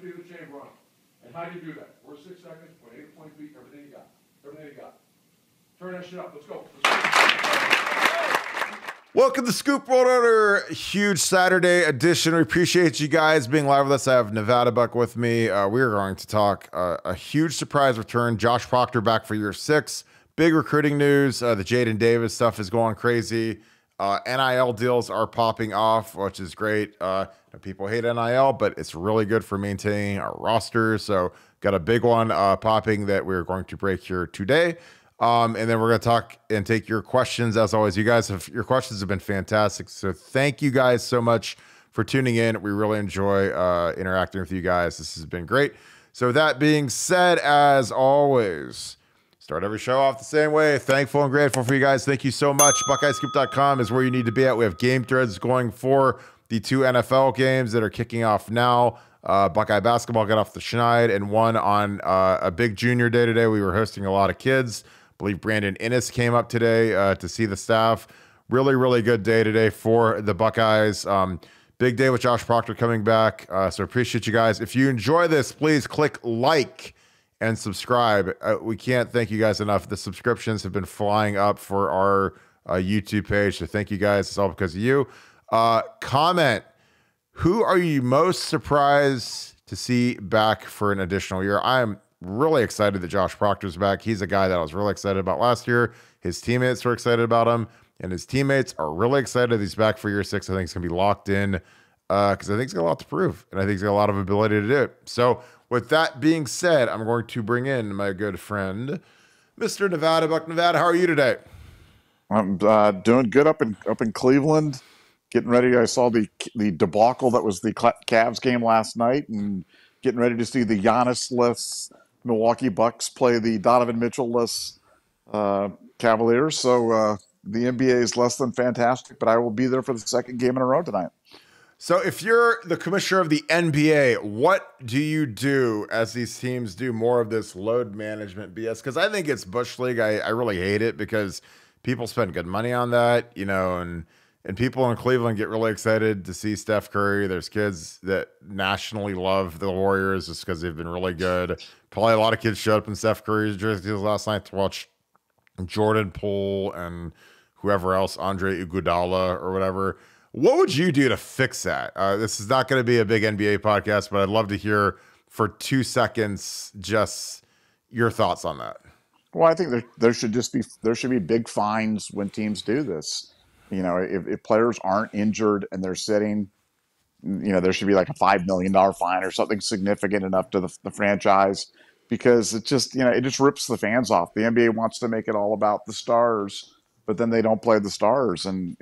empty the chamber on them. And how do you do that? 4 to 6 seconds, 0.8 feet, everything you got. Everything you got. Turn that shit up. Let's go. Welcome to Scoop World, another huge Saturday edition. We appreciate you guys being live with us. I have Nevadabuck with me. We are going to talk a huge surprise return. Josh Proctor back for year 6. Big recruiting news. The Jaden Davis stuff is going crazy. NIL deals are popping off, which is great. People hate NIL, but it's really good for maintaining our roster. So got a big one popping that we're going to break here today. And then we're going to talk and take your questions. As always, your questions have been fantastic. So thank you guys so much for tuning in. We really enjoy interacting with you guys. This has been great. So with that being said, as always, start every show off the same way. Thankful and grateful for you guys. Thank you so much. BuckeyeScoop.com is where you need to be at. We have game threads going for the 2 NFL games that are kicking off now. Buckeye basketball got off the schneid and one on a big junior day today. We were hosting a lot of kids. I believe Brandon Innes came up today to see the staff. Really, really good day today for the Buckeyes. Big day with Josh Proctor coming back. So appreciate you guys. If you enjoy this, please click like and subscribe. We can't thank you guys enough. The subscriptions have been flying up for our YouTube page. So thank you guys. It's all because of you. Comment. Who are you most surprised to see back for an additional year? I'm really excited that Josh Proctor's back. He's a guy that I was really excited about last year. His teammates were excited about him, and his teammates are really excited he's back for year 6. I think he's going to be locked in because I think he's got a lot to prove, and I think he's got a lot of ability to do it. So with that being said, I'm going to bring in my good friend, Mr. Nevadabuck. Nevada, how are you today? I'm doing good up in Cleveland. Getting ready. I saw the debacle that was the Cavs game last night, and getting ready to see the Giannis-less Milwaukee Bucks play the Donovan Mitchell-less Cavaliers. So the NBA is less than fantastic, but I will be there for the second game in a row tonight. So if you're the commissioner of the NBA, what do you do as these teams do more of this load management BS? Because I think it's Bush League. I really hate it because people spend good money on that, and people in Cleveland get really excited to see Steph Curry. There's kids that nationally love the Warriors just because they've been really good. Probably a lot of kids showed up in Steph Curry's jersey last night to watch Jordan Poole and whoever else, Andre Iguodala or whatever. What would you do to fix that? This is not going to be a big NBA podcast, but I'd love to hear for 2 seconds just your thoughts on that. Well, I think there should be big fines when teams do this. If players aren't injured and they're sitting, there should be like a $5 million fine or something significant enough to the franchise, because it just rips the fans off. The NBA wants to make it all about the stars, but then they don't play the stars. And,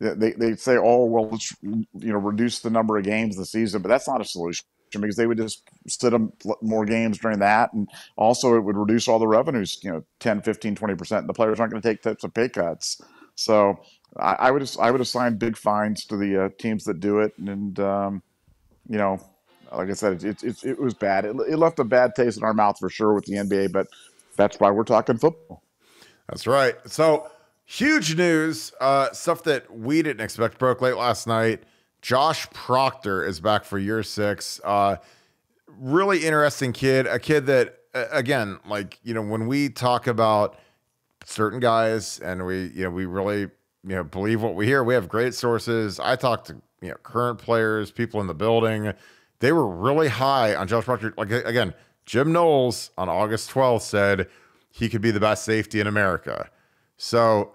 they say, oh, well, let's, reduce the number of games this season, but that's not a solution, because they would just sit them more games during that. And also it would reduce all the revenues, 10, 15, 20%. And the players aren't going to take types of pay cuts. So I would assign big fines to the teams that do it, and like I said, it was bad. It left a bad taste in our mouth for sure with the NBA, but that's why we're talking football. That's right. So huge news, stuff that we didn't expect broke late last night. Josh Proctor is back for year 6. Really interesting kid, a kid that again, when we talk about certain guys and we really believe what we hear. We have great sources. I talked to current players, people in the building. They were really high on Josh Proctor. Again, Jim Knowles on August 12th said he could be the best safety in America. So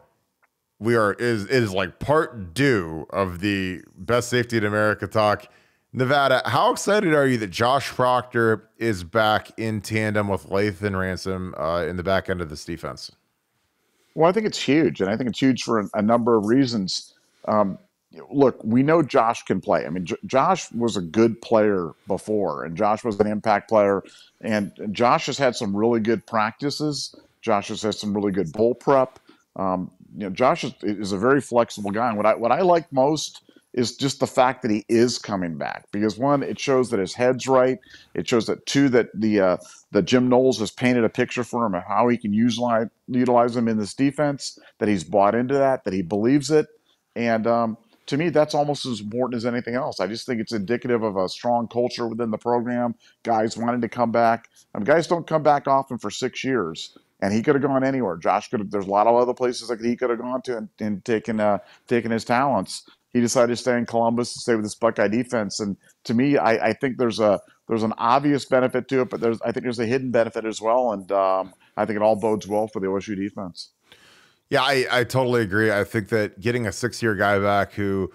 it is like part due of the best safety in America talk. Nevada, how excited are you that Josh Proctor is back in tandem with Lathan Ransom in the back end of this defense? Well, I think it's huge, and I think it's huge for a number of reasons. Look, we know Josh can play. I mean, Josh was a good player before, and Josh was an impact player, and Josh has had some really good practices. Josh has had some really good bowl prep. Josh is a very flexible guy, and what I like most is just the fact that he is coming back, because one, it shows that his head's right. It shows that that Jim Knowles has painted a picture for him of how he can utilize him in this defense, that he's bought into that he believes it. And to me, that's almost as important as anything else. I just think it's indicative of a strong culture within the program. Guys wanting to come back. Guys don't come back often for 6 years, and he could have gone anywhere. Josh could have. There's a lot of other places that he could have gone to and taken his talents. He decided to stay in Columbus to stay with this Buckeye defense. And to me, I think there's an obvious benefit to it, but I think there's a hidden benefit as well. And I think it all bodes well for the OSU defense. Yeah, I totally agree. I think that getting a 6-year guy back who,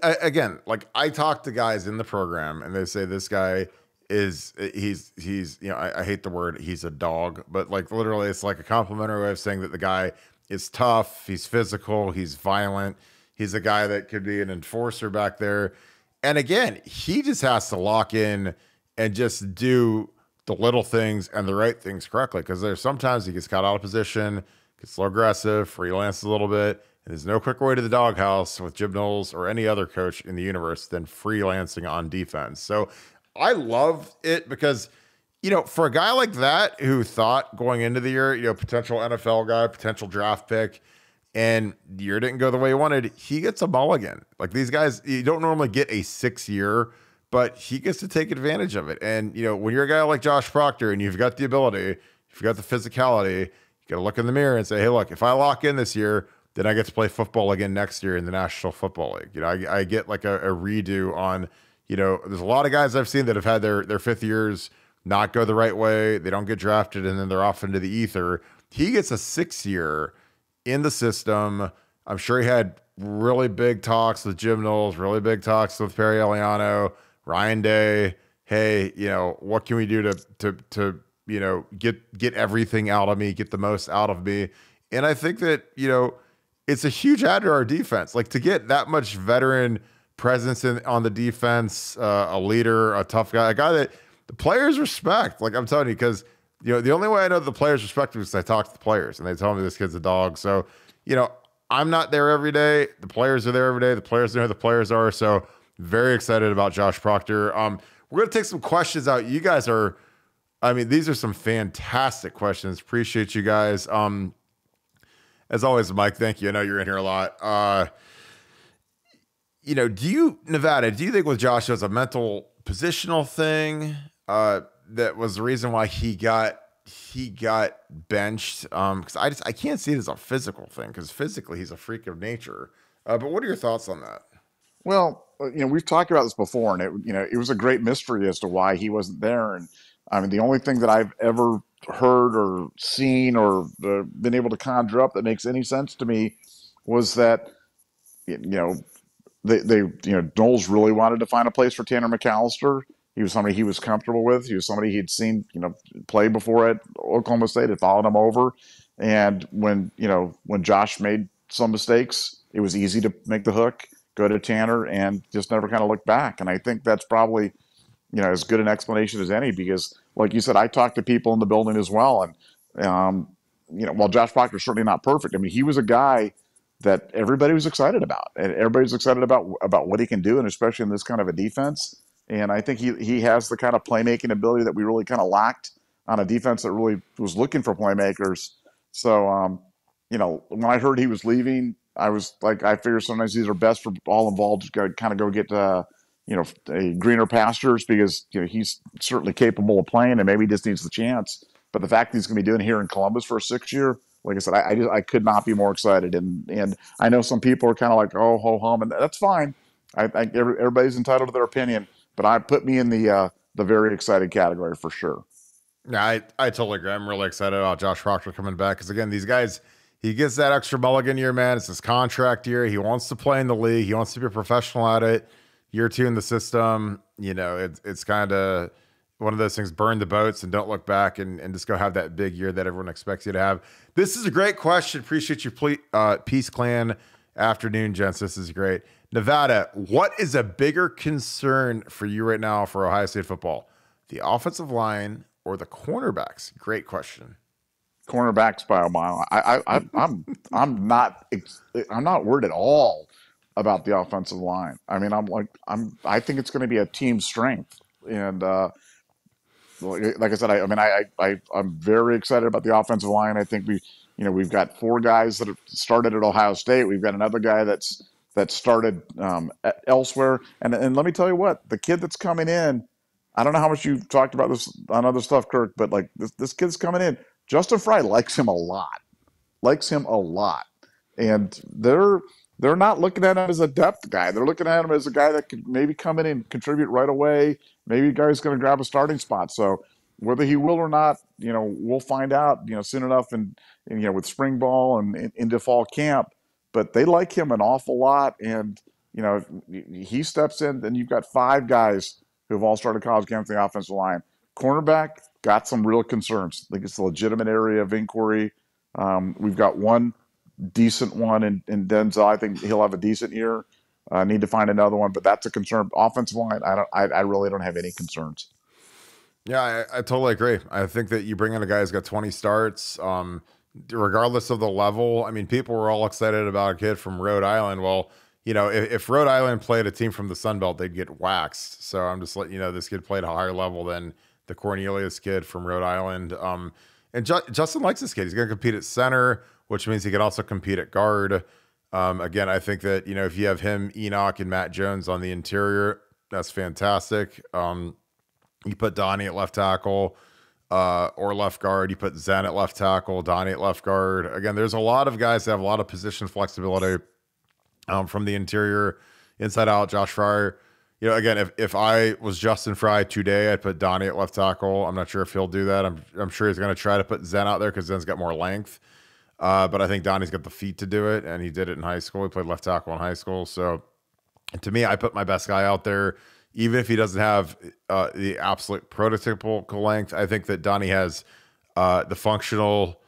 again, like I talk to guys in the program and they say this guy he's I hate the word he's a dog, but like literally it's like a complimentary way of saying that the guy is tough, he's physical, he's violent, he's a guy that could be an enforcer back there. And again, he just has to lock in and just do the little things and the right things correctly, because there's sometimes he gets caught out of position, gets a little aggressive, freelances a little bit, and there's no quicker way to the doghouse with Jim Knowles or any other coach in the universe than freelancing on defense. So I love it because, for a guy like that who thought going into the year, potential NFL guy, potential draft pick, and the year didn't go the way he wanted, he gets a mulligan. Like these guys, you don't normally get a 6-year, but he gets to take advantage of it. And, when you're a guy like Josh Proctor and you've got the ability, you've got the physicality, you got to look in the mirror and say, hey, look, if I lock in this year, then I get to play football again next year in the National Football League. I get like a redo on, there's a lot of guys I've seen that have had their 5th years not go the right way. They don't get drafted and then they're off into the ether. He gets a 6-year in the system. I'm sure he had really big talks with Jim Knowles, really big talks with Perry Eliano, Ryan Day. Hey, what can we do to get everything out of me, get the most out of me? And I think that, it's a huge add to our defense. Like to get that much veteran presence on the defense, a leader, a tough guy, a guy that the players respect. Like I'm telling you, because the only way I know the players respect him is I talk to the players and they tell me this kid's a dog. So, I'm not there every day. The players are there every day. The players know who the players are. So very excited about Josh Proctor. We're going to take some questions out. You guys these are some fantastic questions. Appreciate you guys. As always, Mike, thank you. I know you're in here a lot. Nevada, do you think with Josh it was a mental positional thing that was the reason why he got benched? Because I can't see it as a physical thing, because physically he's a freak of nature. But what are your thoughts on that? Well, we've talked about this before, and it was a great mystery as to why he wasn't there. And the only thing that I've ever heard or seen or been able to conjure up that makes any sense to me was that Knowles really wanted to find a place for Tanner McAllister. He was somebody he was comfortable with. He was somebody he'd seen play before at Oklahoma State, had followed him over. And when Josh made some mistakes, it was easy to make the hook, go to Tanner, and just never kind of look back. And I think that's probably as good an explanation as any, because like you said, I talked to people in the building as well. And, while Josh Proctor's certainly not perfect, he was a guy that everybody was excited about, and everybody was excited about what he can do, and especially in this kind of a defense. And I think he has the kind of playmaking ability that we really kind of lacked on a defense that really was looking for playmakers. So, when I heard he was leaving, I was like, I figure sometimes these are best for all involved to kind of go get a greener pastures, because he's certainly capable of playing and maybe he just needs the chance. But the fact that he's going to be doing here in Columbus for a 6-year, like I said, I could not be more excited. And I know some people are kind of like, oh, ho hum, and that's fine. Everybody's entitled to their opinion, but I put me in the very excited category for sure. Yeah, I totally agree. I'm really excited about Josh Proctor coming back, because again, these guys, he gets that extra mulligan year, man. It's his contract year. He wants to play in the league. He wants to be a professional at it. Year 2 in the system, it's kind of one of those things, burn the boats and don't look back and just go have that big year that everyone expects you to have. This is a great question. Appreciate you. Peace Clan afternoon, gents. This is great. Nevada, what is a bigger concern for you right now for Ohio State football? The offensive line or the cornerbacks? Great question. Cornerbacks by a mile. I'm not worried at all about the offensive line. I think it's going to be a team strength. And like I said, I'm very excited about the offensive line. I think we've got 4 guys that have started at Ohio State. We've got another guy that's that started elsewhere. And let me tell you what, the kid that's coming in, I don't know how much you've talked about this on other stuff, Kirk, but like this kid's coming in. Justin Fry likes him a lot, and they're not looking at him as a depth guy. They're looking at him as a guy that could maybe come in and contribute right away. Maybe a guy's going to grab a starting spot. So whether he will or not, we'll find out, soon enough, and with spring ball and into fall camp. But they like him an awful lot, and he steps in. Then you've got 5 guys who have all started college games on the offensive line. Cornerback got some real concerns. I think it's a legitimate area of inquiry. We've got one decent one in Denzel. I think he'll have a decent year. Need to find another one, but that's a concern. Offensive line, I really don't have any concerns. Yeah, I totally agree. I think that you bring in a guy who's got 20 starts, regardless of the level. I mean, people were all excited about a kid from Rhode Island. Well, if Rhode Island played a team from the Sun Belt, they'd get waxed. So I'm just letting you know, this kid played a higher level than the Cornelius kid from Rhode Island. And Justin likes this kid. He's going to compete at center, which means he can also compete at guard. Again, I think that, if you have him, Enoch, and Matt Jones on the interior, that's fantastic. You put Donnie at left tackle or left guard. You put Zen at left tackle, Donnie at left guard. Again, there's a lot of guys that have a lot of position flexibility from the interior, inside out. Josh Fryer. Again, if I was Justin Fry today, I'd put Donnie at left tackle. I'm not sure if he'll do that. I'm sure he's going to try to put Zen out there because Zen's got more length. But I think Donnie's got the feet to do it, and he did it in high school. He played left tackle in high school. So to me, I put my best guy out there, even if he doesn't have the absolute prototypical length. I think that Donnie has the functional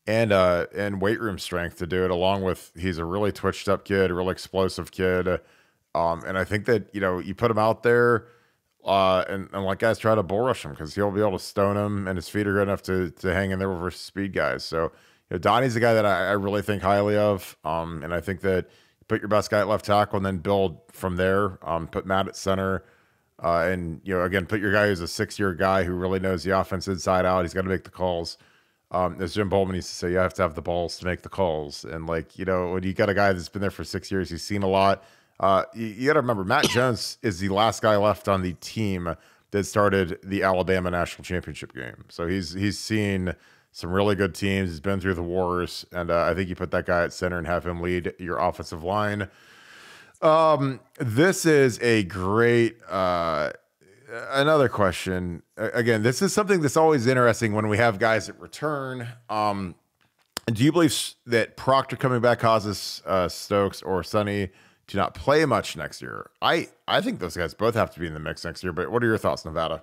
and weight room strength to do it, along with he's a really twitched up kid, a really explosive kid. And I think that, you put him out there and let guys try to bull rush him because he'll be able to stone him, and his feet are good enough to hang in there versus speed guys. So, Donnie's the guy that I really think highly of. And I think that you put your best guy at left tackle and then build from there. Put Matt at center. And, again, put your guy who's a 6-year guy who really knows the offense inside out. He's got to make the calls. As Jim Bowman used to say, you have to have the balls to make the calls. And, when you got a guy that's been there for 6 years, he's seen a lot. You got to remember, Matt Jones is the last guy left on the team that started the Alabama national championship game. So he's seen some really good teams. He's been through the wars, and I think you put that guy at center and have him lead your offensive line. This is a great another question. Again, this is something that's always interesting when we have guys that return. Do you believe that Proctor coming back causes Stokes or Sonny to not play much next year? I think those guys both have to be in the mix next year, but what are your thoughts, Nevada?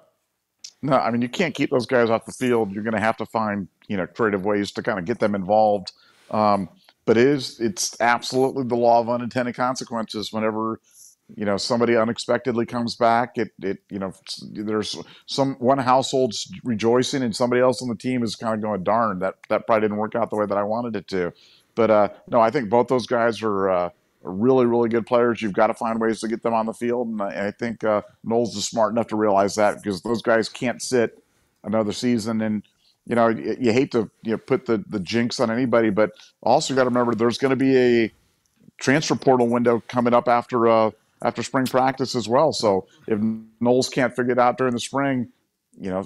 No, I mean, you can't keep those guys off the field. You're going to have to find, creative ways to kind of get them involved. But it's absolutely the law of unintended consequences. Whenever, somebody unexpectedly comes back, there's one household's rejoicing and somebody else on the team is kind of going, darn, that probably didn't work out the way that I wanted it to. But no, I think both those guys are really, really good players. You've got to find ways to get them on the field. And I think Knowles is smart enough to realize that, because those guys can't sit another season. And, you hate to put the jinx on anybody, but also you got to remember there's going to be a transfer portal window coming up after spring practice as well. So if Knowles can't figure it out during the spring,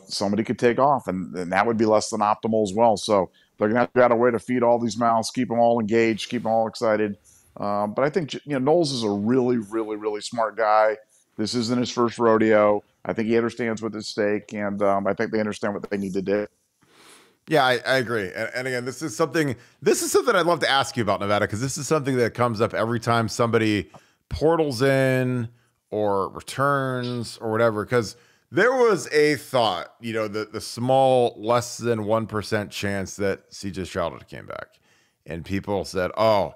somebody could take off, and that would be less than optimal as well. So they're going to have to figure out a way to feed all these mouths, keep them all engaged, keep them all excited. But I think, Knowles is a really, really, really smart guy. This isn't his first rodeo. I think he understands what's at stake, and I think they understand what they need to do. Yeah, I agree. And again, this is something I'd love to ask you about, Nevada, because this is something that comes up every time somebody portals in or returns or whatever. Because there was a thought, the small, less than 1% chance that CJ Stroud came back. And people said, oh,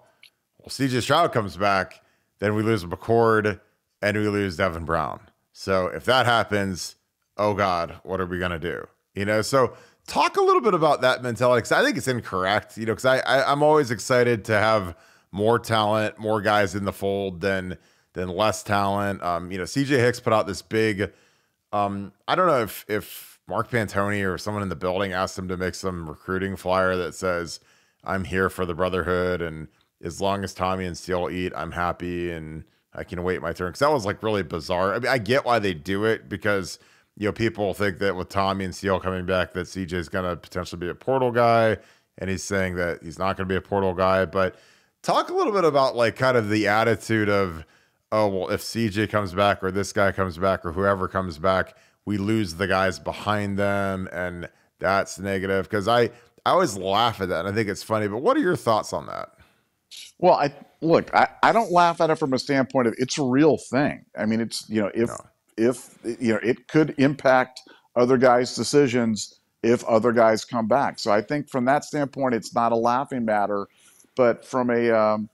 well, CJ Stroud comes back, then we lose McCord and we lose Devin Brown. So if that happens, oh God, what are we going to do? So talk a little bit about that mentality, because I think it's incorrect, because I'm always excited to have more talent, more guys in the fold than less talent. CJ Hicks put out this big, I don't know if Mark Pantoni or someone in the building asked him to make some recruiting flyer that says, I'm here for the brotherhood, and as long as Tommy and Steele eat, I'm happy and I can wait my turn. Because that was like really bizarre. I mean, I get why they do it because, people think that with Tommy and Steele coming back, that CJ's going to potentially be a portal guy. And he's saying that he's not going to be a portal guy. But talk a little bit about like kind of the attitude of, oh, well, if CJ comes back or this guy comes back or whoever comes back, we lose the guys behind them. And that's negative. Because I always laugh at that. And I think it's funny. But what are your thoughts on that? Well, I don't laugh at it from a standpoint of it's a real thing. I mean, it's, if it could impact other guys' decisions if other guys come back. So I think from that standpoint, it's not a laughing matter, but from the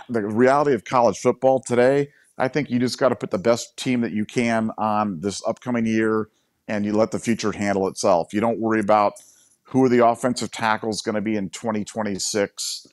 reality of college football today, I think you just got to put the best team that you can on this upcoming year and you let the future handle itself. You don't worry about who are the offensive tackles going to be in 2026.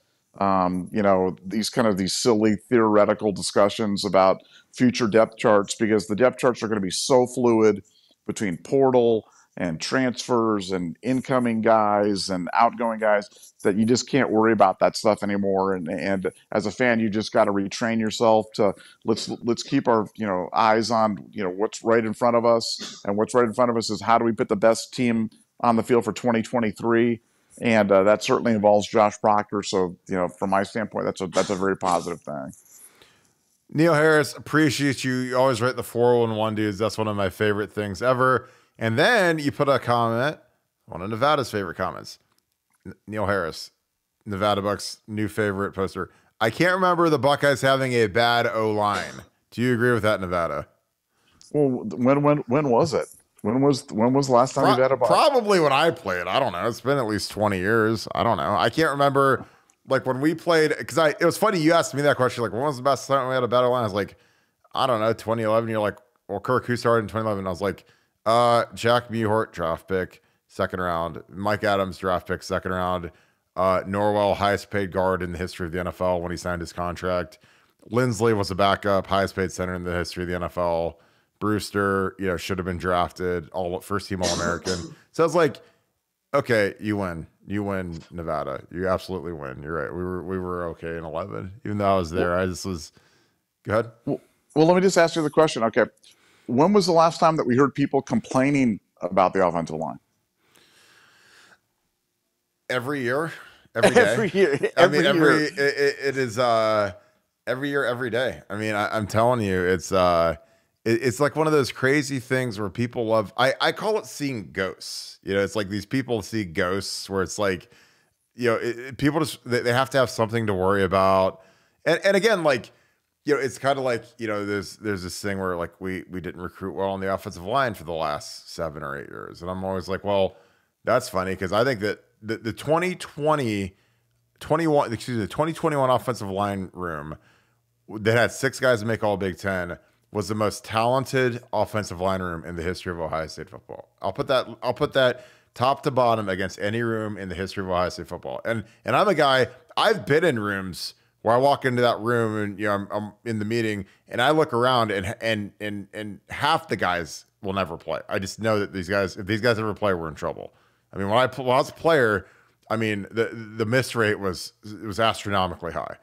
These silly theoretical discussions about future depth charts, because the depth charts are going to be so fluid between portal and transfers and incoming guys and outgoing guys that you just can't worry about that stuff anymore. And as a fan, you just got to retrain yourself to let's keep our eyes on what's right in front of us, and what's right in front of us is how do we put the best team on the field for 2023. And that certainly involves Josh Proctor. So, from my standpoint, that's a very positive thing. Neil Harris, appreciate you. You always write the 401 dudes. That's one of my favorite things ever. And then you put a comment, one of Nevada's favorite comments. Neil Harris, Nevadabuck's new favorite poster. I can't remember the Buckeyes having a bad O-line. Do you agree with that, Nevada? Well, when was it? When was the last time you had a Buckeye? Probably when I played. I don't know. It's been at least 20 years. I don't know. I can't remember like when we played, because it was funny you asked me that question, like when was the best time we had a better line? I was like, I don't know, 2011. You're like, well, Kirk, who started in 2011? I was like, Jack Mewhort, draft pick, second round. Mike Adams, draft pick, second round. Norwell, highest paid guard in the history of the NFL when he signed his contract. Lindsley was a backup, highest paid center in the history of the NFL. Brewster, should have been drafted, first team All-American. So I was like, okay, you win, Nevada. You absolutely win. You're right. We were okay in 11, even though I was there. I just was. Go ahead. Well, let me just ask you the question. Okay, when was the last time that we heard people complaining about the offensive line? Every year, every day. Every year. It is every year, every day. I mean, I'm telling you, it's like one of those crazy things where people love, I call it seeing ghosts. It's like these people see ghosts where it's like, people just, they have to have something to worry about. And again, like, it's kind of like, there's this thing where like we didn't recruit well on the offensive line for the last 7 or 8 years. And I'm always like, well, that's funny because I think that the 2021 offensive line room that had 6 guys to make all Big Ten was the most talented offensive line room in the history of Ohio State football. I'll put that top to bottom against any room in the history of Ohio State football. And I'm a guy, I've been in rooms where I walk into that room and I'm in the meeting and I look around and half the guys will never play. I just know that these guys, if these guys ever play, we're in trouble. I mean, when I was a player, I mean the miss rate was astronomically high.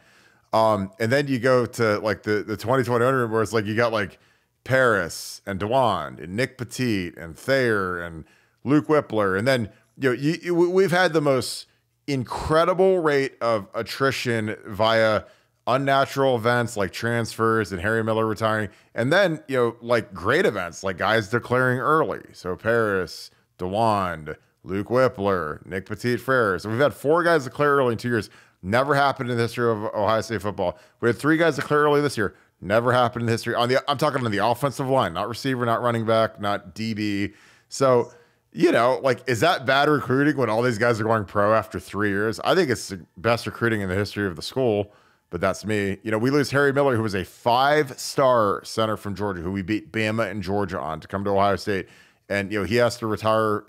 And then you go to like the 2021 where it's like you got like Paris and DeWand and Nick Petit and Thayer and Luke Whippler. And then, we've had the most incredible rate of attrition via unnatural events like transfers and Harry Miller retiring. And then, like great events, like guys declaring early. So Paris, DeWand, Luke Whippler, Nick Petit Frere. So we've had 4 guys declare early in 2 years. Never happened in the history of Ohio State football. We had 3 guys declare early this year. Never happened in the history. I'm talking on the offensive line, not receiver, not running back, not DB. So, like, is that bad recruiting when all these guys are going pro after 3 years? I think it's the best recruiting in the history of the school, but that's me. We lose Harry Miller, who was a 5-star center from Georgia, who we beat Bama and Georgia on to come to Ohio State. And, he has to retire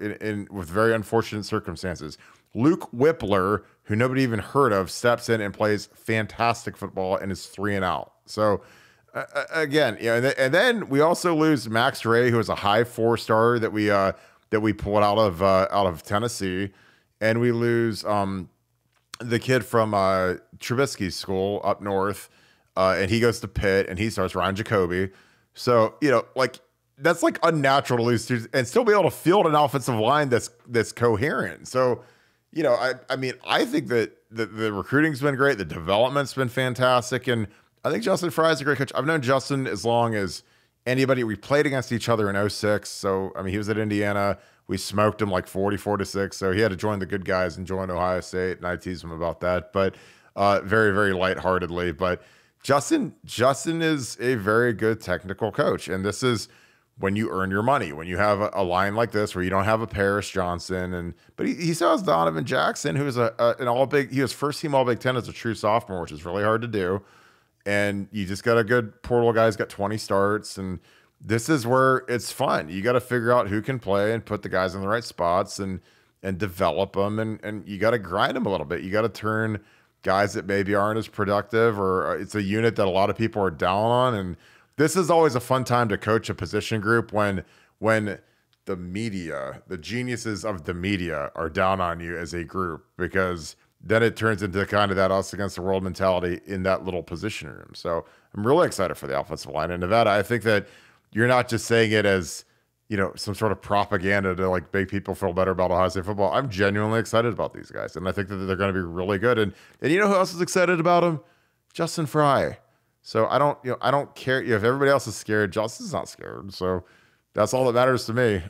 with very unfortunate circumstances. Luke Whippler, who nobody even heard of, steps in and plays fantastic football and is 3 and out. So again, and then we also lose Max Ray, who is a high 4-star that we pulled out of Tennessee, and we lose the kid from Trubisky's school up north, and he goes to Pitt, and he starts Ryan Jacoby. So like that's like unnatural to lose and still be able to field an offensive line that's coherent. So I mean, I think that the recruiting's been great, the development's been fantastic, and I think Justin Fry's a great coach. I've known Justin as long as anybody. We played against each other in 06. So I mean, he was at Indiana. We smoked him like 44-6. So he had to join the good guys and join Ohio State, and I teased him about that, but very, very lightheartedly. But Justin is a very good technical coach, and this is when you earn your money. When you have a line like this where you don't have a Paris Johnson, but he still has Donovan Jackson, who's an all big. He was first team All Big Ten as a true sophomore, which is really hard to do. And you just got a good portal guy who's got 20 starts, and this is where it's fun. You got to figure out who can play and put the guys in the right spots and develop them, and you got to grind them a little bit. You got to turn guys that maybe aren't as productive, or it's a unit that a lot of people are down on. And this is always a fun time to coach a position group when the media, the geniuses of the media, are down on you as a group, because then it turns into kind of that us against the world mentality in that little position room. So I'm really excited for the offensive line in Nevada. I think that you're not just saying it as, some sort of propaganda to like make people feel better about Ohio State football. I'm genuinely excited about these guys, and I think that they're going to be really good. And you know who else is excited about them? Justin Fry. So I don't care if everybody else is scared. Justin's not scared. So that's all that matters to me.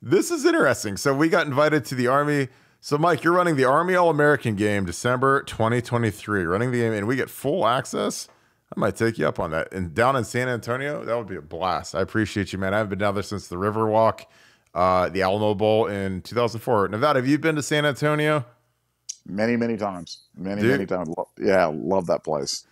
This is interesting. So we got invited to the Army. So Mike, you're running the Army All-American game, December 2023, running the game, and we get full access. I might take you up on that. And down in San Antonio, that would be a blast. I appreciate you, man. I haven't been down there since the Riverwalk, the Alamo Bowl in 2004. Nevada, have you been to San Antonio? Many times. Many times. Love that place.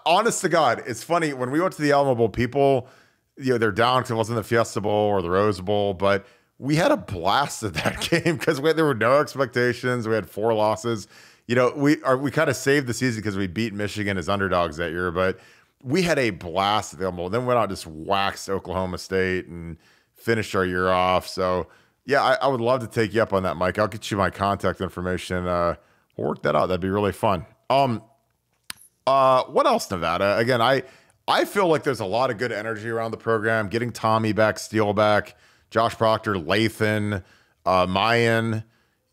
Honest to God, it's funny. When we went to the Alamo Bowl, people, they're down because it wasn't the Fiesta Bowl or the Rose Bowl, but we had a blast at that game because there were no expectations. We had 4 losses. We kind of saved the season because we beat Michigan as underdogs that year, but we had a blast at the Alamo Bowl. Then we went out and just waxed Oklahoma State and finished our year off. So yeah, I would love to take you up on that, Mike. I'll get you my contact information. We'll work that out. That'd be really fun. What else, Nevada? Again, I feel like there's a lot of good energy around the program. Getting Tommy back, Steele back, Josh Proctor, Lathan, Mayan.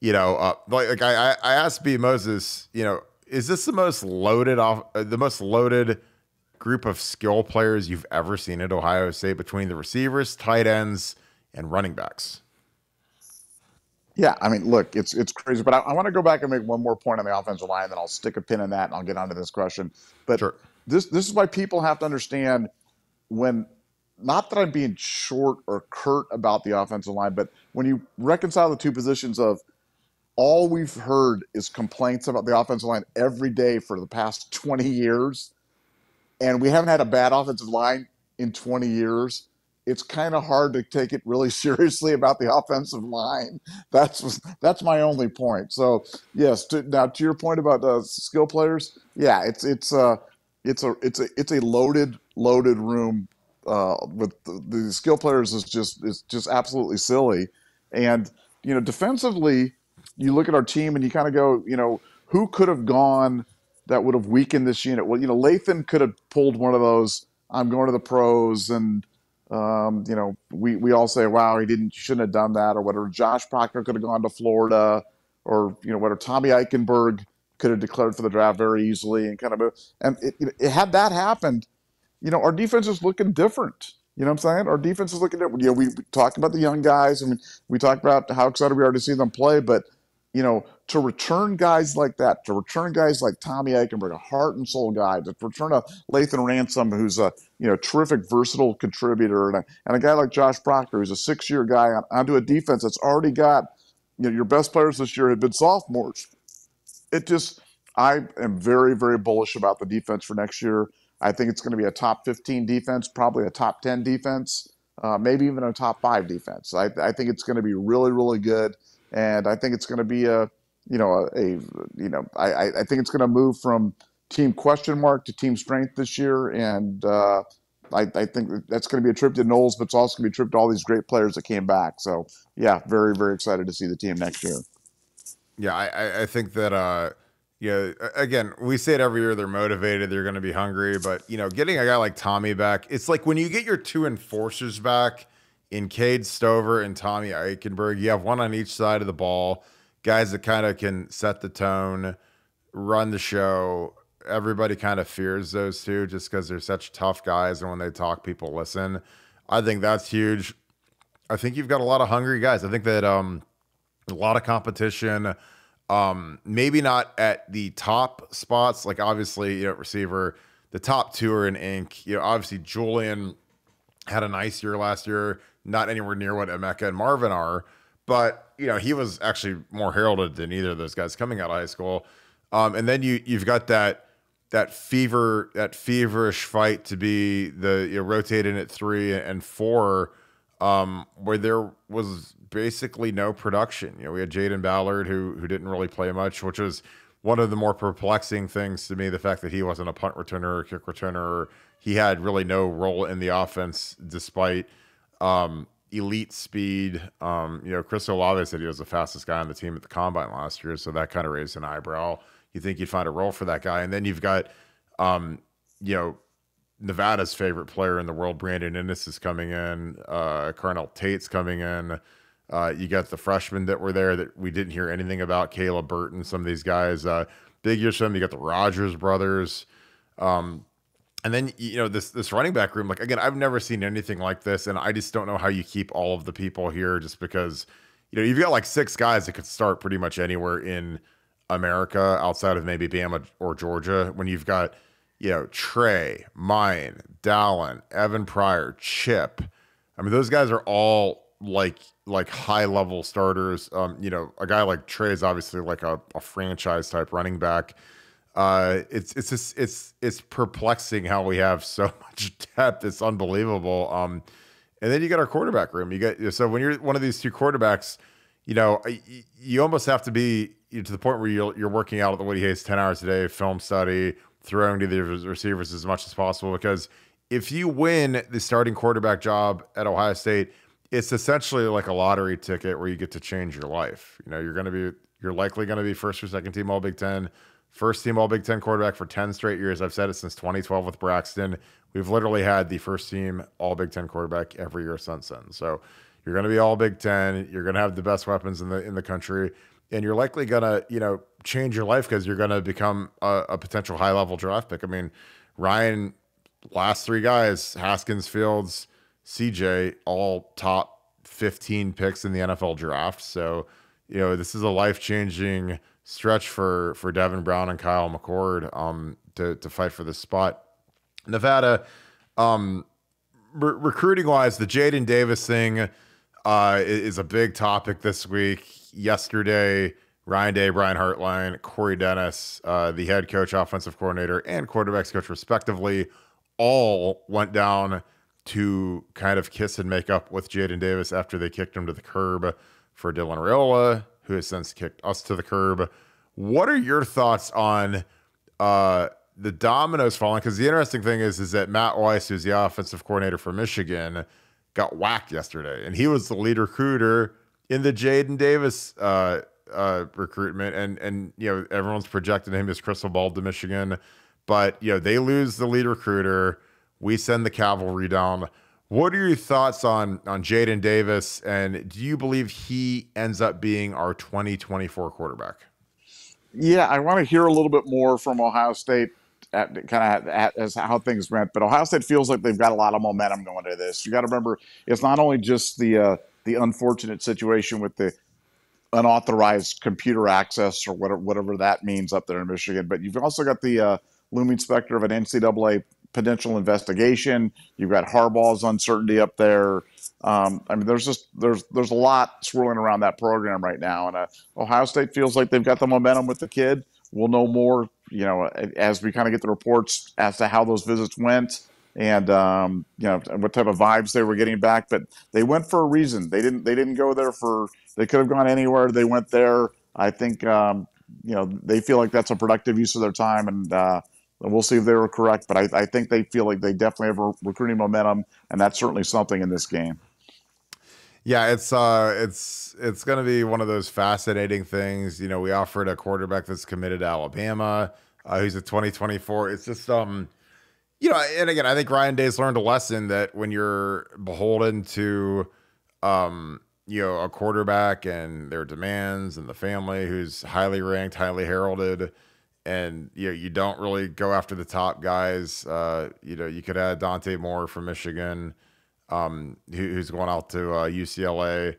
I asked B. Moses, is this the most loaded group of skill players you've ever seen at Ohio State between the receivers, tight ends, and running backs? Yeah, I mean, look, it's crazy, but I want to go back and make one more point on the offensive line, then I'll stick a pin in that and I'll get onto this question. But sure. This is why people have to understand when, not that I'm being short or curt about the offensive line, but when you reconcile the two positions of all we've heard is complaints about the offensive line every day for the past 20 years, and we haven't had a bad offensive line in 20 years, it's kind of hard to take it really seriously about the offensive line. That's my only point. So yes, now to your point about skill players, yeah, it's a loaded room with the skill players is just absolutely silly. And defensively, you look at our team and you kind of go, who could have gone that would have weakened this unit? Well, Lathan could have pulled one of those, I'm going to the pros, and we all say, wow, shouldn't have done that or whatever. Josh Proctor could have gone to Florida, or whatever. Tommy Eichenberg could have declared for the draft very easily, and had that happened, our defense is looking different. You know what I'm saying? Our defense is looking different. We talked about the young guys. I mean, we talked about how excited we are to see them play, but to return guys like that, to return guys like Tommy Eichenberg, a heart and soul guy, to return a Lathan Ransom, who's a terrific, versatile contributor, and a guy like Josh Proctor, who's a 6-year guy, onto a defense that's already got, your best players this year have been sophomores. I am very, very bullish about the defense for next year. I think it's going to be a top 15 defense, probably a top 10 defense, maybe even a top 5 defense. I think it's going to be really, really good. And I think it's going to be I think it's going to move from team question mark to team strength this year. And I think that's going to be a tribute to Knowles, but it's also going to be a tribute to all these great players that came back. So yeah, very, very excited to see the team next year. Yeah, I think that again, we say it every year, they're motivated, they're going to be hungry, but getting a guy like Tommy back, it's like when you get your two enforcers back in Cade Stover and Tommy Eichenberg, you have one on each side of the ball, guys that kind of can set the tone, run the show. Everybody kind of fears those two just because they're such tough guys, and when they talk, people listen. I think that's huge. I think you've got a lot of hungry guys. I think that a lot of competition. Maybe not at the top spots, like obviously, receiver. The top two are in ink. Obviously Julian had a nice year last year, not anywhere near what Emeka and Marvin are, but he was actually more heralded than either of those guys coming out of high school. And then you've got that feverish fight to be the rotating at 3 and 4, where there was basically no production. We had Jaden Ballard who didn't really play much, which was one of the more perplexing things to me, the fact that he wasn't a punt returner or kick returner. He had really no role in the offense despite elite speed. Chris Olave said he was the fastest guy on the team at the combine last year, so that kind of raised an eyebrow. You think you'd find a role for that guy. And then you've got Nevada's favorite player in the world, Brandon Innes, is coming in. Carnell Tate's coming in. You got the freshmen that were there that we didn't hear anything about, Caleb Burton, some of these guys. Big years for them. You got the Rogers brothers. And then, this running back room, like, again, I've never seen anything like this, and I just don't know how you keep all of the people here just because, you've got like 6 guys that could start pretty much anywhere in America outside of maybe Bama or Georgia, when you've got, Trey, Mine, Dallin, Evan Pryor, Chip. I mean, those guys are all like high level starters. A guy like Trey is obviously like a franchise type running back. It's perplexing how we have so much depth. It's unbelievable. And then you got our quarterback room. So when you're one of these two quarterbacks, you almost have to be to the point where you're working out at the Woody Hayes 10 hours a day, film study, throwing to the receivers as much as possible. Because if you win the starting quarterback job at Ohio State, it's essentially like a lottery ticket where you get to change your life. You're likely going to be first or second team All Big Ten, first team All Big Ten quarterback for 10 straight years. I've said it since 2012 with Braxton. We've literally had the first team All Big Ten quarterback every year since then. So you're going to be All Big Ten. You're going to have the best weapons in the country, and you're likely going to change your life because you're going to become a potential high level draft pick. I mean, Ryan, last 3 guys, Haskins, Fields, CJ, all top 15 picks in the NFL draft. So, this is a life-changing stretch for Devin Brown and Kyle McCord to fight for this spot. Nevada, recruiting-wise, the Jaden Davis thing is a big topic this week. Yesterday, Ryan Day, Brian Hartline, Corey Dennis, the head coach, offensive coordinator, and quarterbacks coach, respectively, all went down to kind of kiss and make up with Jaden Davis after they kicked him to the curb for Dylan Raiola, who has since kicked us to the curb. What are your thoughts on the dominoes falling? Because the interesting thing is that Matt Weiss, who's the offensive coordinator for Michigan, got whacked yesterday, and he was the lead recruiter in the Jaden Davis recruitment, and everyone's projecting him as crystal ball to Michigan, but they lose the lead recruiter. We send the cavalry down. What are your thoughts on Jaden Davis, and do you believe he ends up being our 2024 quarterback? Yeah, I want to hear a little bit more from Ohio State as how things went. But Ohio State feels like they've got a lot of momentum going into this. You got to remember, it's not only just the unfortunate situation with the unauthorized computer access or whatever that means up there in Michigan, but you've also got the looming specter of an NCAA potential investigation. You've got Harbaugh's uncertainty up there. I mean, there's a lot swirling around that program right now, and Ohio State feels like they've got the momentum with the kid. We'll know more, as we kind of get the reports as to how those visits went and what type of vibes they were getting back. But they went for a reason. They didn't go there they could have gone anywhere. They went there. I think they feel like that's a productive use of their time, and we'll see if they were correct. But I think they feel like they definitely have recruiting momentum, and that's certainly something in this game. Yeah, it's going to be one of those fascinating things. You know, we offered a quarterback that's committed to Alabama, who's a 2024. It's just you know, and again, I think Ryan Day's learned a lesson that when you're beholden to you know, a quarterback and their demands and the family who's highly ranked, highly heralded, and you know, you don't really go after the top guys. You know, you could add Dante Moore from Michigan, who's going out to UCLA.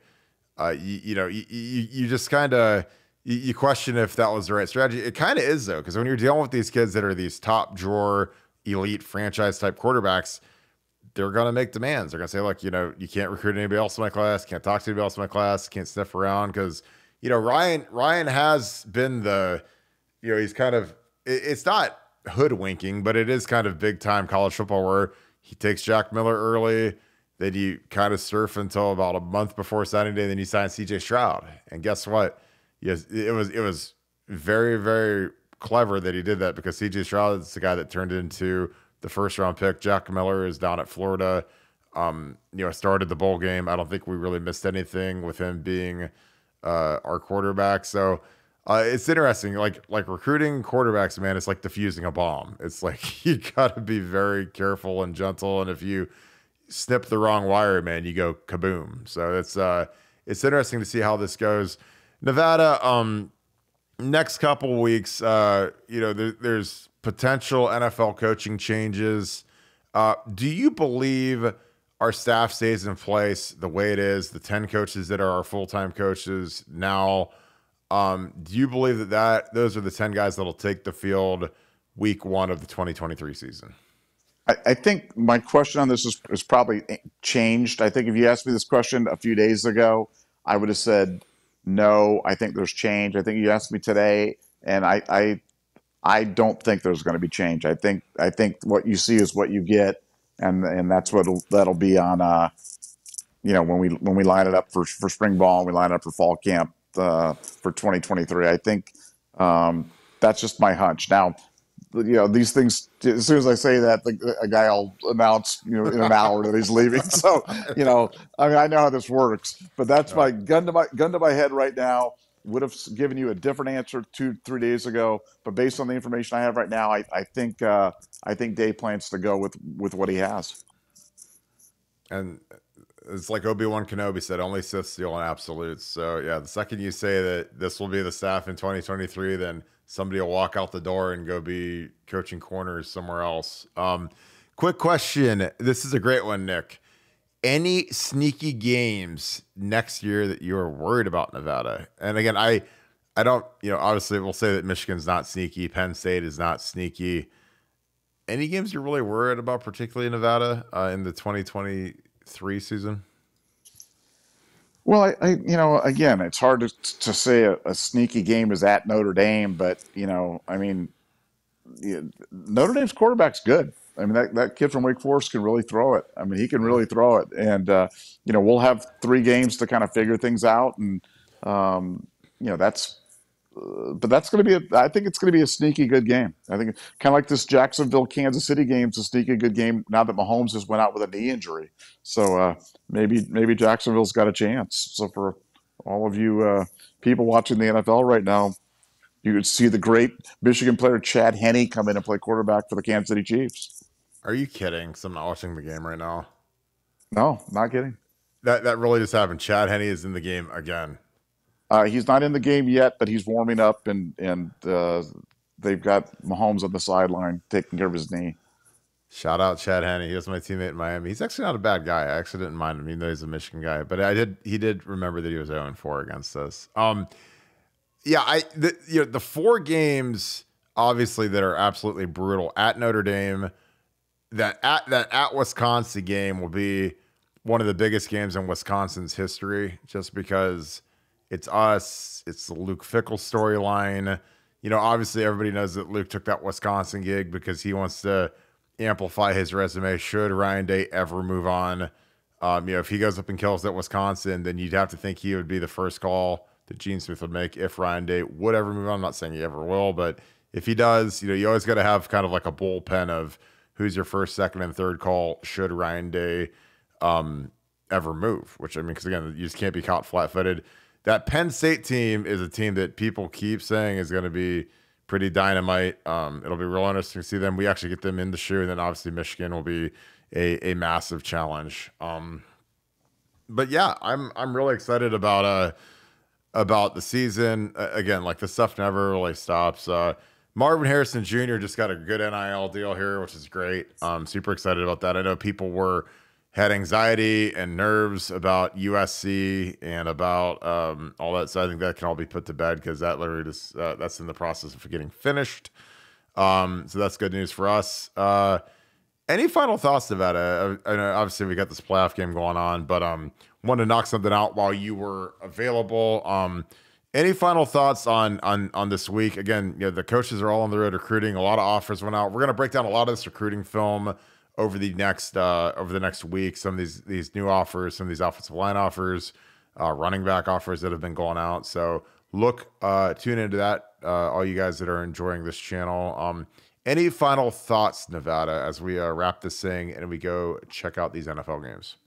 You know, you just kind of you question if that was the right strategy. It kind of is though, because when you're dealing with these kids that are these top drawer, elite franchise type quarterbacks, they're going to make demands. They're going to say, look, you know, you can't recruit anybody else in my class, can't talk to anybody else in my class, can't sniff around, because you know Ryan has been the, you know, he's kind of, it's not hoodwinking, but it is kind of big time college football where he takes Jack Miller early. Then you kind of surf until about a month before signing day. Then you sign CJ Stroud. And guess what? Yes, it was very, very clever that he did that, because CJ Stroud is the guy that turned into the first round pick. Jack Miller is down at Florida. You know, started the bowl game. I don't think we really missed anything with him being our quarterback. So it's interesting. Like recruiting quarterbacks, man, it's like defusing a bomb. It's like you got to be very careful and gentle. And if you snip the wrong wire, man, you go kaboom. So it's interesting to see how this goes. Nevada, next couple weeks, you know, there's potential NFL coaching changes. Do you believe our staff stays in place the way it is, the 10 coaches that are our full-time coaches now? Do you believe that those are the 10 guys that'll take the field week 1 of the 2023 season? I think my question on this is probably changed. I think if you asked me this question a few days ago, I would have said no. I think there's change. I think you asked me today, and I don't think there's going to be change. I think what you see is what you get, and that's that'll be on. You know, when we line it up for spring ball and we line it up for fall camp for 2023. I think that's just my hunch. Now, you know, these things, as soon as I say that, a guy will announce, you know, in an hour that he's leaving. So, you know, I mean, I know how this works, but that's my gun to my head right now. Would have given you a different answer 2-3 days ago, but based on the information I have right now, I think Dave plans to go with what he has. And it's like Obi-Wan Kenobi said, only Sith steal in absolutes. So yeah, the second you say that this will be the staff in 2023, then somebody will walk out the door and go be coaching corners somewhere else. Quick question. This is a great one, Nick. Any sneaky games next year that you are worried about Nevada? And again, I don't, you know, obviously we'll say that Michigan's not sneaky. Penn State is not sneaky. Any games you're really worried about, particularly in Nevada, in the 2023 season? Well, I you know, again, it's hard to say a sneaky game is at Notre Dame, but you know, I mean, Notre Dame's quarterback's good. I mean, that kid from Wake Forest can really throw it. I mean, he can really throw it, and you know, we'll have 3 games to kind of figure things out, and you know, but that's going to be I think it's going to be a sneaky good game. I think kind of like this Jacksonville Kansas City game's a sneaky good game now that Mahomes has went out with a knee injury. So maybe Jacksonville's got a chance. So for all of you people watching the NFL right now, you could see the great Michigan player Chad Henne come in and play quarterback for the Kansas City Chiefs. Are you kidding? Because I'm not watching the game right now. No, not kidding. That really just happened. Chad Henne is in the game again. He's not in the game yet, but he's warming up, and they've got Mahomes on the sideline taking care of his knee. Shout out Chad Henne. He was my teammate in Miami. He's actually not a bad guy. I actually didn't mind him, even though he's a Michigan guy. But he did remember that he was 0-4 against us. Yeah, the 4 games obviously that are absolutely brutal at Notre Dame. That at Wisconsin game will be one of the biggest games in Wisconsin's history, just because it's us. It's the Luke Fickell storyline. You know, obviously everybody knows that Luke took that Wisconsin gig because he wants to amplify his resume should Ryan Day ever move on. You know, if he goes up and kills at Wisconsin, then you'd have to think he would be the first call that Gene Smith would make if Ryan Day would ever move on. I'm not saying he ever will, but if he does, you know, you always got to have kind of like a bullpen of who's your first, second, and third call should Ryan Day ever move, which I mean, because again, you just can't be caught flat-footed. That Penn State team is a team that people keep saying is going to be pretty dynamite. It'll be real interesting to see them. We actually get them in the shoe, and then obviously Michigan will be a massive challenge. But yeah, I'm really excited about the season. Again, like the stuff never really stops. Marvin Harrison Jr. just got a good NIL deal here, which is great. I'm super excited about that. I know people had anxiety and nerves about USC and about all that. So I think that can all be put to bed because that literally just that's in the process of getting finished. So that's good news for us. Any final thoughts about it? I know obviously we got this playoff game going on, but wanted to knock something out while you were available. Any final thoughts on this week? Again, the coaches are all on the road recruiting. A lot of offers went out. We're going to break down a lot of this recruiting film over the next week. Some of these new offers, some of these offensive line offers, running back offers that have been going out. So tune into that. All you guys that are enjoying this channel. Any final thoughts, Nevada, as we wrap this thing and we go check out these NFL games?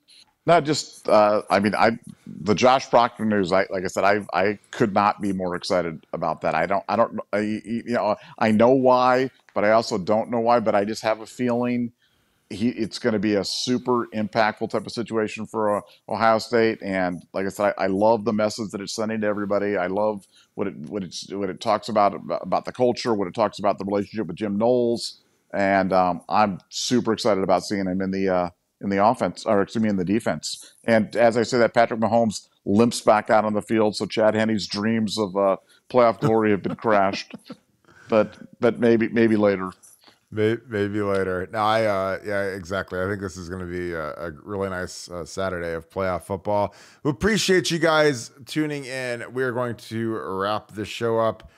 No, just the Josh Proctor news. Like I said, I could not be more excited about that. I know why, but I also don't know why. But I just have a feeling it's going to be a super impactful type of situation for Ohio State. And like I said, I love the message that it's sending to everybody. I love what it talks about the culture, what it talks about the relationship with Jim Knowles, and I'm super excited about seeing him in the offense, or excuse me, in the defense. And as I say that, Patrick Mahomes limps back out on the field, so Chad Henne's dreams of playoff glory have been crashed. But maybe later. Maybe later. No, yeah, exactly. I think this is going to be a really nice Saturday of playoff football. We appreciate you guys tuning in. We are going to wrap this show up.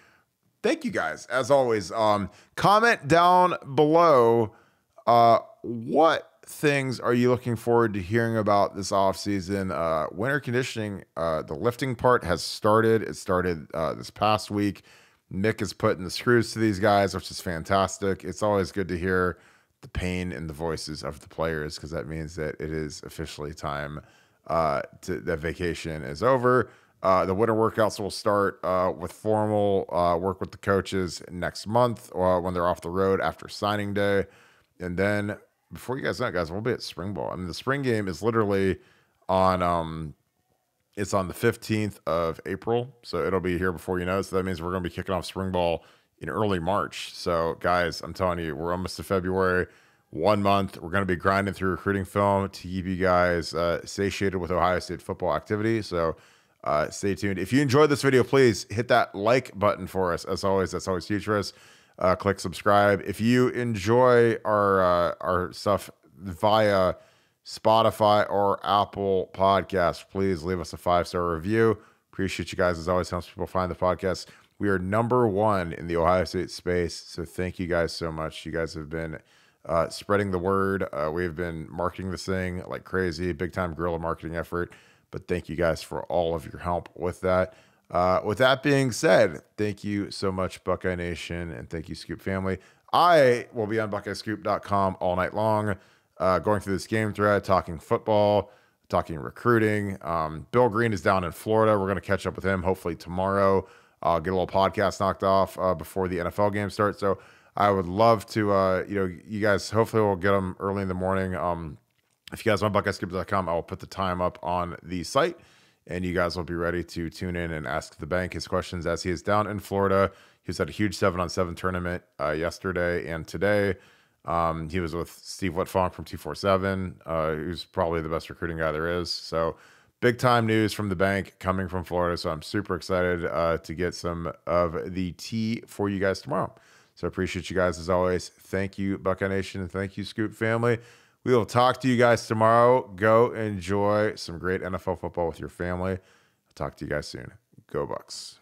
Thank you guys, as always. Comment down below what things are you looking forward to hearing about this offseason? Winter conditioning, the lifting part has started. It started this past week. Nick is putting the screws to these guys, which is fantastic. It's always good to hear the pain in the voices of the players because that means that it is officially time that vacation is over. The winter workouts will start with formal work with the coaches next month when they're off the road after signing day. And then before you guys know it, guys, we'll be at spring ball. I mean, the spring game is literally on it's on the 15th of April, so it'll be here before you know it. So that means we're going to be kicking off spring ball in early March. So, guys, I'm telling you, we're almost to February. 1 month. We're going to be grinding through recruiting film to keep you guys satiated with Ohio State football activity. So, stay tuned. If you enjoyed this video, please hit that like button for us. As always, that's always huge for us. Click subscribe. If you enjoy our stuff via Spotify or Apple Podcasts, please leave us a 5-star review. Appreciate you guys. As always, helps people find the podcast. We are #1 in the Ohio State space, so thank you guys so much. You guys have been spreading the word. We've been marketing this thing like crazy, big time guerrilla marketing effort. But thank you guys for all of your help with that. With that being said, thank you so much, Buckeye Nation, and thank you, Scoop family. I will be on BuckeyeScoop.com all night long. Going through this game thread, talking football, talking recruiting. Bill Greene is down in Florida. We're going to catch up with him hopefully tomorrow. I'll get a little podcast knocked off before the NFL game starts. So I would love to, you guys, hopefully we'll get them early in the morning. If you guys want BuckeyeScoop.com, I'll put the time up on the site, and you guys will be ready to tune in and ask the bank his questions as he is down in Florida. He was at a huge 7-on-7 tournament yesterday and today. He was with Steve Whitfong from 247, who's probably the best recruiting guy there is. So big time news from the bank coming from Florida. So I'm super excited to get some of the tea for you guys tomorrow. So I appreciate you guys as always. Thank you, Buckeye Nation, and thank you, Scoop family. We will talk to you guys tomorrow. Go enjoy some great NFL football with your family. I'll talk to you guys soon. Go Bucks.